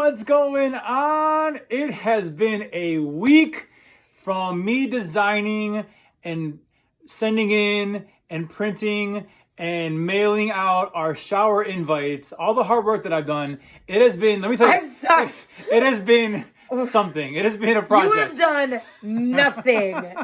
What's going on? It has been a week from me designing and sending in and printing and mailing out our shower invites. All the hard work that I've done. It has been, let me tell you. I'm sorry. It has been something. It has been a project. You have done nothing. And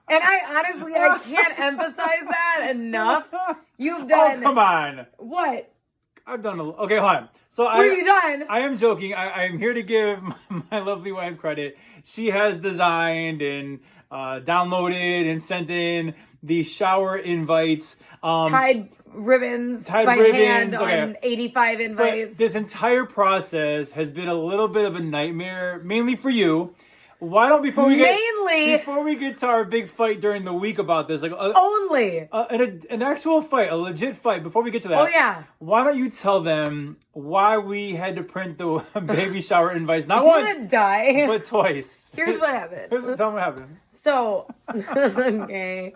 I can't emphasize that enough. You've done. Oh, come on. What? I've done okay, hold on. So what have you done? I am joking. I am here to give my lovely wife credit. She has designed and downloaded and sent in the shower invites. Tied ribbons by hand on 85 invites. But this entire process has been a little bit of a nightmare, mainly for you. Why don't before we get to our big fight during the week about this, like an actual fight, a legit fight. Before we get to that, oh yeah, why don't you tell them why we had to print the baby shower invites not once, once, but twice? Here's what happened. Tell them what happened. So, okay.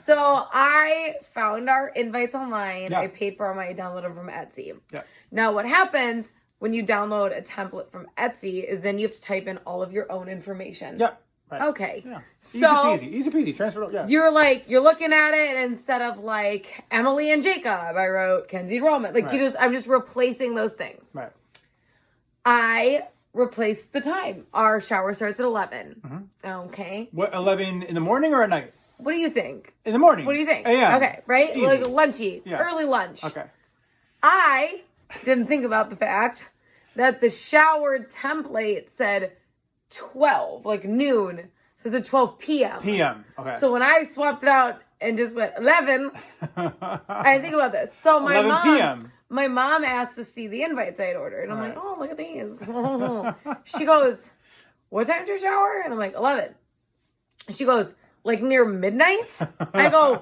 So I found our invites online. Yeah. I paid for them. I downloaded them from Etsy. Yeah. Now, what happens when you download a template from Etsy is then you have to type in all of your own information. Yeah. Right. Okay. Yeah. So easy peasy. Transfer. Yeah. You're looking at it, and instead of like Emily and Jacob, I wrote Kenzie Roman. Like right. I'm just replacing those things. Right. I replaced the time. Our shower starts at 11. Mm-hmm. Okay. What, 11 in the morning or at night? What do you think? In the morning. What do you think? Yeah. Okay, right? Easy. Like lunchy, early lunch. Okay. I didn't think about the fact that the shower template said 12, like noon. So it's at 12 p.m. p.m. Okay. So when I swapped it out and just went 11, I didn't think about this. So my mom asked to see the invites I had ordered. And I'm like, oh, look at these. She goes, what time's your shower? And I'm like, 11. She goes, like near midnight? I go,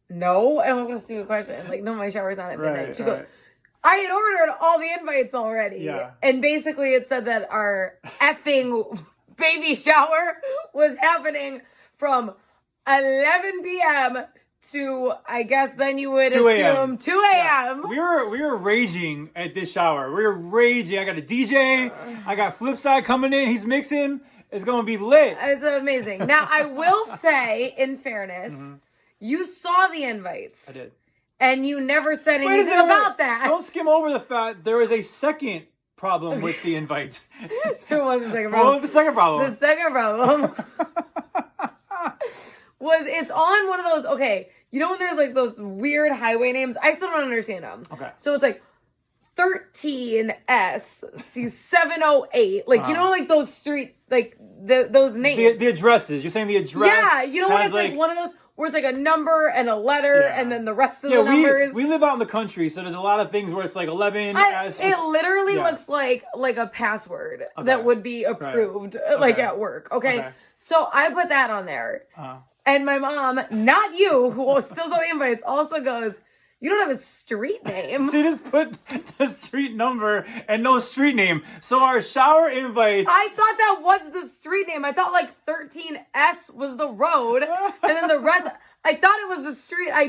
no. And I'm going to stupid question. Like, no, my shower's not at midnight. She goes, I had ordered all the invites already. Yeah. And basically it said that our effing baby shower was happening from 11 p.m. to, I guess then you would 2 assume 2 a.m. Yeah. We were raging at this shower. We were raging. I got a DJ. I got Flipside coming in. He's mixing. It's going to be lit. It's amazing. Now, I will say, in fairness, you saw the invites. I did. And you never said anything about that. Don't skim over the fact there is a second problem with the invite. There was a second problem. What was the second problem? The second problem was it's on one of those, okay, you know when there's like those weird highway names? I still don't understand them. Okay. So it's like 13S, C708. Like, you know, like those street, like those names. The addresses. You're saying the address. Yeah, you know when it's like one of those where it's like a number and a letter and then the rest of the numbers. We live out in the country, so there's a lot of things where it's like 11. It literally looks like a password that would be approved like at work. Okay? So I put that on there. And my mom, not you, who still saw the invites, also goes, you don't have a street name. She just put the street number and no street name. So our shower invites. I thought that was the street name. I thought like 13S was the road. And then the rest, I thought it was the street. I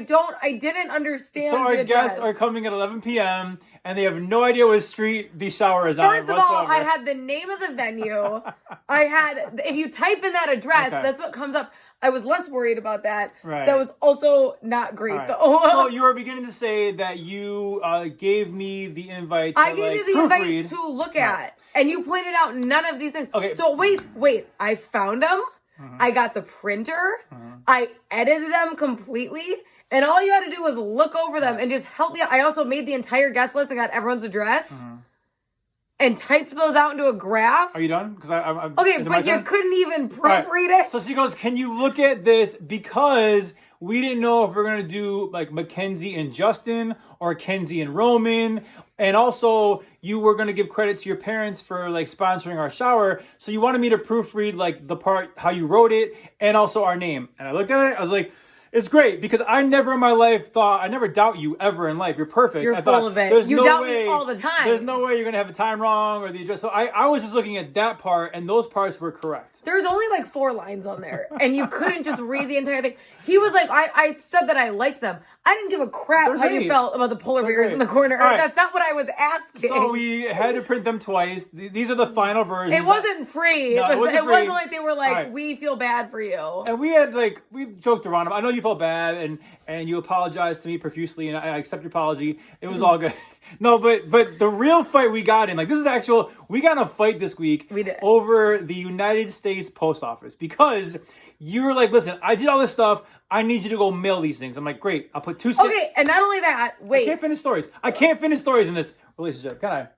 didn't understand. So our guests are coming at 11 p.m. and they have no idea what street the shower is on. First of all, I had the name of the venue. If you type in that address, that's what comes up. I was less worried about that. Right. That was also not great, though. So you were beginning to say that you gave me the invite to I gave you the invite to look at. And you pointed out none of these things. Okay. So wait. I found them. I got the printer. I edited them completely. And all you had to do was look over them and just help me out. I also made the entire guest list and got everyone's address. And typed those out into a graph. Are you done? Because okay, but you couldn't even proofread it. So she goes, can you look at this? Because we didn't know if we're going to do like Mackenzie and Justin or Kenzie and Roman. And also, you were going to give credit to your parents for like sponsoring our shower. So you wanted me to proofread like the part, how you wrote it, and also our name. And I looked at it. I was like, It's great because I never in my life thought, I never doubt you ever in life. You're perfect. You're full of it. You doubt me all the time. There's no way you're going to have the time wrong or the address. So I was just looking at that part, and those parts were correct. There's only like 4 lines on there, and you couldn't just read the entire thing. He was like, I said that I liked them. I didn't give a crap how you felt about the polar bears in the corner. Right. That's not what I was asking. So we had to print them twice. These are the final versions. It wasn't free. No, it wasn't like they were like, we feel bad for you. And we had we joked around. I know you felt bad, and you apologized to me profusely, and I accept your apology. It was all good. No, but the real fight we got in, we got in a fight this week over the United States Post Office because you were like, listen, I did all this stuff. I need you to go mail these things. I'm like, great. I'll put 2 stamps. Okay, and not only that, wait. I can't finish stories. I can't finish stories in this relationship, can I?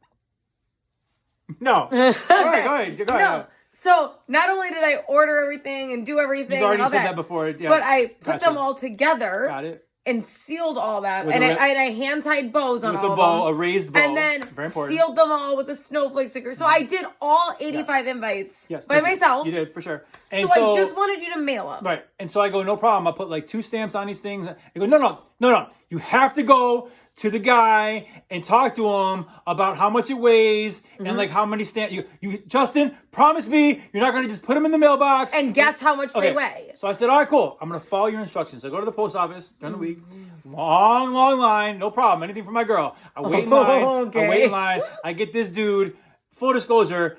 No. Okay. All right, go ahead. No. So not only did I order everything and do everything, you've already said that before, yeah. But I put them all together. Got it. And sealed all that. And I hand-tied bows on all of them. With a bow, a raised bow. And then sealed them all with a snowflake sticker. So I did all 85 invites by myself. You did, for sure. And so I just wanted you to mail them. Right. And so I go, no problem. I'll put 2 stamps on these things. I go, no. You have to go to the guy and talk to him about how much it weighs and how many stamps. You Justin, promise me you're not going to just put them in the mailbox. And guess how much they weigh. So I said, all right, cool. I'm going to follow your instructions. I go to the post office during the week. Long line. No problem. Anything for my girl. I wait in line. Okay. I wait in line. I get this dude. Full disclosure,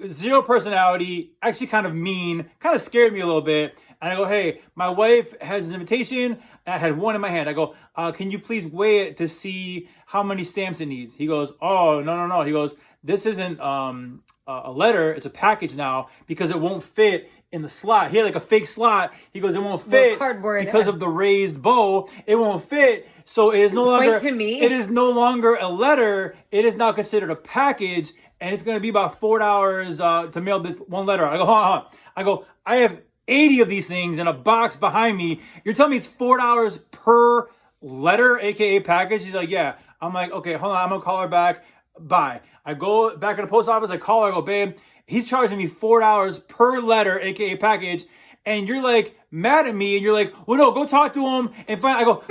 0 personality. Actually kind of mean. Kind of scared me a little bit. And I go, hey, my wife has an invitation. And I had 1 in my hand. I go, can you please weigh it to see how many stamps it needs? He goes, oh, no. He goes, this isn't a letter. It's a package now because it won't fit in the slot. He had a fake slot. He goes, it won't fit because of the raised bow. It won't fit. So it is no longer. To me. It is no longer a letter. It is now considered a package, and it's going to be about $4 to mail this 1 letter. I go, hold on. I go, I have 80 of these things in a box behind me. You're telling me it's $4 per letter, aka package? He's like, yeah. I'm like, okay, hold on. I'm gonna call her back. Bye. I go back to the post office. I call her. I go, babe, he's charging me $4 per letter, aka package. And you're mad at me, and you're like, well, no, go talk to him and find. I go,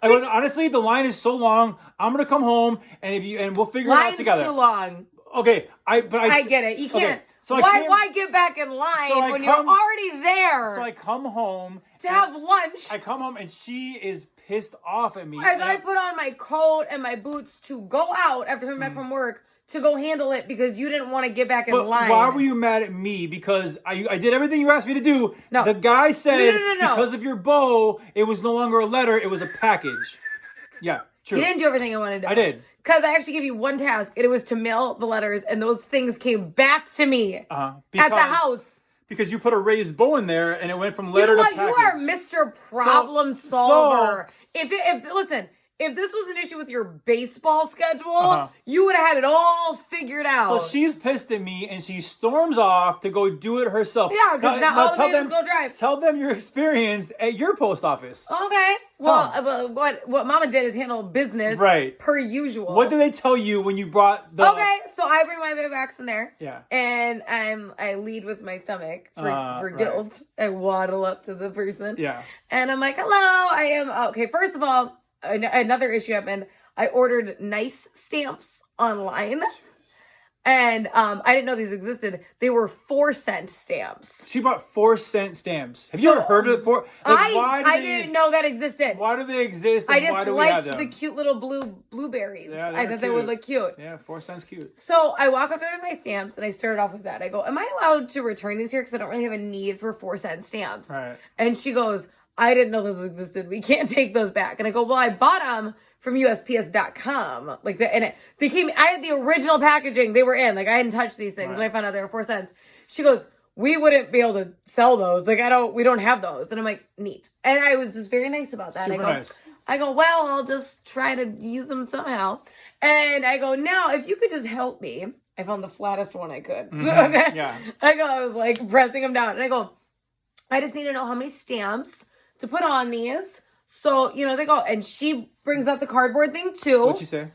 honestly, the line is so long. I'm gonna come home and we'll figure it out together. Line's too long. Okay, I get it. You can't. Okay. So why get back in line when you're already there? So I come home to have lunch. I come home and she is pissed off at me. As I put on my coat and my boots to go out after coming back from work to go handle it because you didn't want to get back in line. Why were you mad at me? Because I did everything you asked me to do. No. The guy said because of your bow, it was no longer a letter, it was a package. Yeah, true. You didn't do everything I wanted to do. I did. Because I actually gave you 1 task, and it was to mail the letters, and those things came back to me at the house. Because you put a raised bow in there, and it went from letter to package. You are Mr. Problem Solver. Listen, if this was an issue with your baseball schedule, you would have had it all figured out. So she's pissed at me, and she storms off to go do it herself. Yeah, because now all the go drive. Tell them your experience at your post office. Okay. Well, what Mama did is handle business per usual. What did they tell you when you brought the... Okay, so I bring my bags in there. Yeah. And I lead with my stomach for guilt. I waddle up to the person. Yeah. And I'm like, hello, I am... Okay, first of all, another issue happened. I ordered nice stamps online. And I didn't know these existed. They were 4-cent stamps. She bought 4-cent stamps. Have you ever heard of it? I didn't know that existed. Why do they exist? I just liked the cute little blueberries. Yeah, I thought they would look cute. Yeah, 4 cents cute. So I walk up to my stamps and I started off with that. I go, am I allowed to return these here? Because I don't really have a need for 4-cent stamps. Right. And she goes, I didn't know those existed. We can't take those back. And I go, well, I bought them from USPS.com. They came, I had the original packaging they were in. I hadn't touched these things. Right. And I found out they were 4 cents. She goes, we wouldn't be able to sell those. We don't have those. And I'm like, neat. And I was just very nice about that. Super nice. I go, well, I'll just try to use them somehow. And I go, now, if you could just help me. I found the flattest one I could. Mm-hmm. Okay. Yeah. I was pressing them down. And I go, I just need to know how many stamps to put on these. So, they go, and she brings out the cardboard thing too. What'd she say?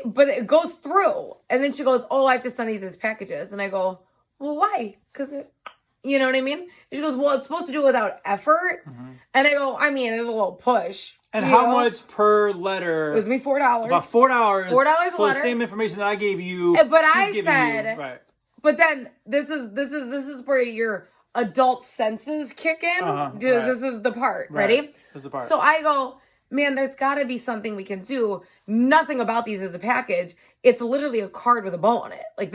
But it goes through. And then she goes, oh, I have to send these as packages. And I go, well, why? Because You know what I mean? And she goes, well, it's supposed to do it without effort. And I go, I mean, it's a little push. And how much per letter? It was me $4. About $4. $4 a letter. So the same information that I gave you. But I said, right. But then this is where your adult senses kick in. Right. This is the part. Right. Ready? This is the part. So I go, man, there's got to be something we can do. Nothing about these is a package. It's literally a card with a bow on it. Like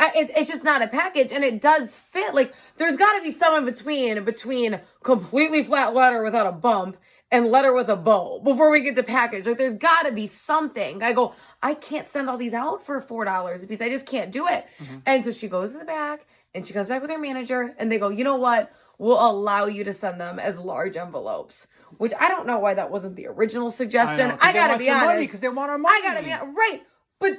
it's just not a package, and it does fit. Like there's got to be some in between completely flat letter without a bump and letter with a bow before we get to package. Like there's got to be something. I go, I can't send all these out for $4 a piece. I just can't do it. And so she goes to the back and she comes back with her manager, and they go, you know what? We'll allow you to send them as large envelopes. Which I don't know why that wasn't the original suggestion. I gotta be honest. Because they want our money. I gotta be right. But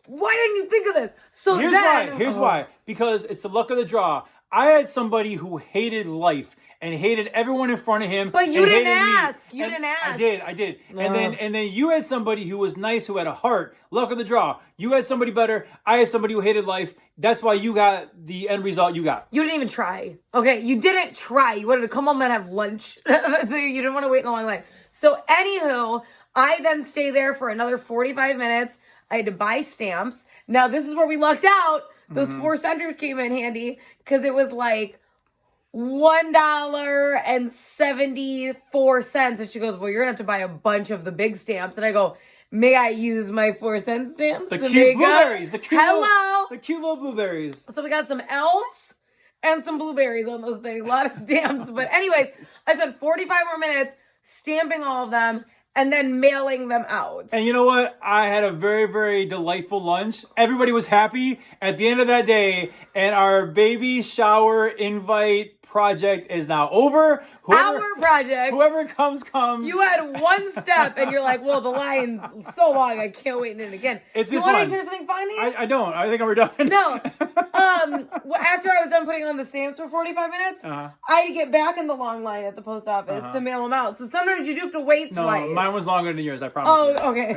why didn't you think of this? So Here's why. Because it's the luck of the draw. I had somebody who hated life and hated everyone in front of him. But you didn't ask. You didn't ask. I did. And then you had somebody who was nice, who had a heart. Luck of the draw. You had somebody better. I had somebody who hated life. That's why you got the end result you got. You didn't even try. Okay, you didn't try. You wanted to come home and have lunch. So you didn't want to wait in a long line. So anywho, I then stay there for another 45 minutes. I had to buy stamps. Now this is where we lucked out. Those 4 centers came in handy because it was like $1.74. And she goes, well, you're gonna have to buy a bunch of the big stamps. And I go, may I use my 4-cent stamps? The cute blueberries. The cute little blueberries. So we got some elves and some blueberries on those things. A lot of stamps. But anyways, I spent 45 more minutes stamping all of them and then mailing them out. And you know what? I had a very, very delightful lunch. Everybody was happy at the end of that day. And our baby shower invite project is now over. Whoever comes. You had one step and you're like, well, the line's so long, I can't wait in it again. It's been fun. You want to hear something funny? I don't. I think we're done. No. After I was done putting on the stamps for 45 minutes, I had to get back in the long line at the post office to mail them out. So sometimes you do have to wait twice. Mine was longer than yours, I promise you. Okay.